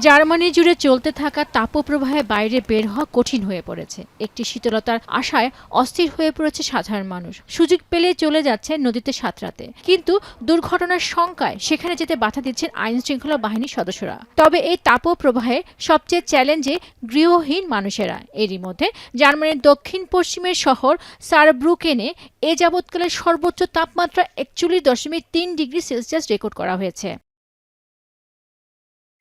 Germany জুড়ে চলতে থাকা তাপপ্রবাহে বাইরে বের হওয়া কঠিন হয়ে পড়েছে। একটি শীতলতার আশায় অস্থির হয়ে পড়েছে সাধারণ মানুষ। সুযোগ পেলে চলে যাচ্ছে নদীতে সাঁতরাতে, কিন্তু দুর্ঘটনার শঙ্কায় সেখানে যেতে বাধা দিচ্ছেন আইন শৃঙ্খলা বাহিনীর সদস্যরা। তবে এই তাপপ্রবাহে সবচেয়ে চ্যালেঞ্জে গৃহহীন মানুষেরা। এরই মধ্যে জার্মানির দক্ষিণ পশ্চিমের শহর সারব্রুকেনে এ যাবৎকালের সর্বোচ্চ তাপমাত্রা 41.3 ডিগ্রি সেলসিয়াস রেকর্ড করা হয়েছে।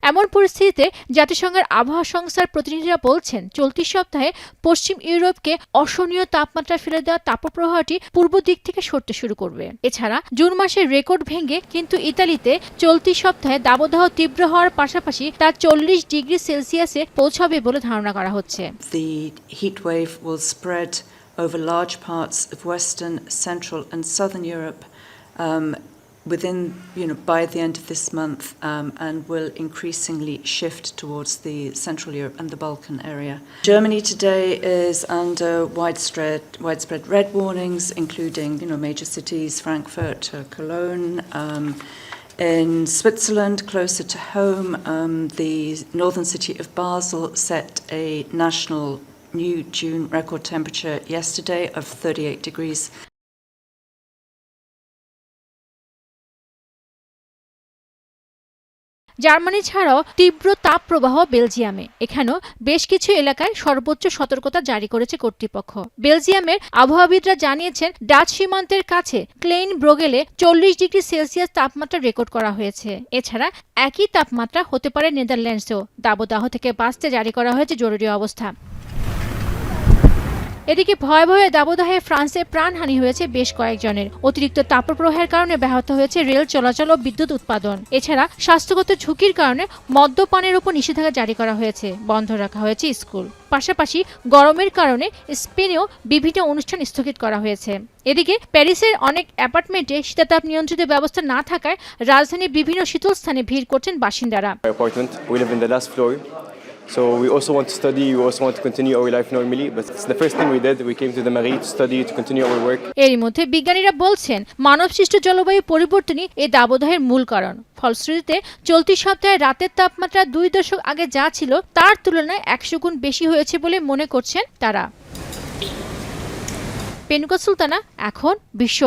এমন পরিস্থিতিতে জাতিসংঘের আবহাওয়া সংস্থার প্রতিনিধিরা বলছেন, চলতি সপ্তাহে পশ্চিম ইউরোপকে অসহনীয় তাপমাত্রা ফেলে দেওয়া তাপপ্রবাহটি পূর্ব দিক থেকে সরতে শুরু করবে। এছাড়া জুন মাসের রেকর্ড ভেঙে কিন্তু ইতালিতে চলতি সপ্তাহে দাবদাহ তীব্র হওয়ার পাশাপাশি তা 40 ডিগ্রি সেলসিয়াসে পৌঁছাবে বলে ধারণা করা হচ্ছে। The heat wave will spread over large parts of Western, Central and Southern Europe by the end of this month, and will increasingly shift towards the Central Europe and the Balkan area. Germany today is under widespread red warnings, including major cities, Frankfurt, Cologne. In Switzerland, closer to home, the northern city of Basel set a national new June record temperature yesterday of 38 degrees. Germany ছাড়াও তীব্র তাপপ্রবাহ বেলজিয়ামে। এখানেও বেশ কিছু এলাকায় সর্বোচ্চ সতর্কতা জারি করেছে কর্তৃপক্ষ। বেলজিয়ামের আবহাওয়াবিদরা জানিয়েছেন, ডাচ সীমান্তের কাছে ক্লেইন ব্রোগেলে 40 ডিগ্রি সেলসিয়াস তাপমাত্রা রেকর্ড করা হয়েছে। এছাড়া একই তাপমাত্রা হতে পারে নেদারল্যান্ডসেও। দাবদাহ থেকে বাঁচতে জারি করা হয়েছে জরুরি অবস্থা। এদিকে ভয়াবহ দাবদাহে ফ্রান্সে প্রাণহানি হয়েছে বেশ কয়েকজনের। অতিরিক্ত তাপপ্রবাহের কারণে ব্যাহত হয়েছে রেল চলাচল ও বিদ্যুৎ উৎপাদন। এছাড়া স্বাস্থ্যগত ঝুঁকির কারণে মদ্যপানের উপর নিষেধাজ্ঞা জারি করা হয়েছে, বন্ধ রাখা হয়েছে স্কুল। পাশাপাশি গরমের কারণে স্পেনেও বিভিন্ন অনুষ্ঠান স্থগিত করা হয়েছে। এদিকে প্যারিসের অনেক অ্যাপার্টমেন্টে শীতাতাপ নিয়ন্ত্রিত ব্যবস্থা না থাকায় রাজধানীর বিভিন্ন শীতল স্থানে ভিড় করছেন বাসিন্দারা। So we also want to study, we also want to continue our life normally, but it's the first thing we did. We came to the Marie to study, to continue our work. এরই মধ্যে বিজ্ঞানীরা বলছেন, মানবসৃষ্ট জলবায়ু পরিবর্তনই এই দাবদাহের মূল কারণ। ফলশ্রুতিতে চলতি সপ্তাহে রাতের তাপমাত্রা 2 দশক আগে যা ছিল তার তুলনায় 100 গুণ বেশি হয়েছে বলে মনে করছেন তারা। পেনুকা সুলতানা, এখন বিশ্ব।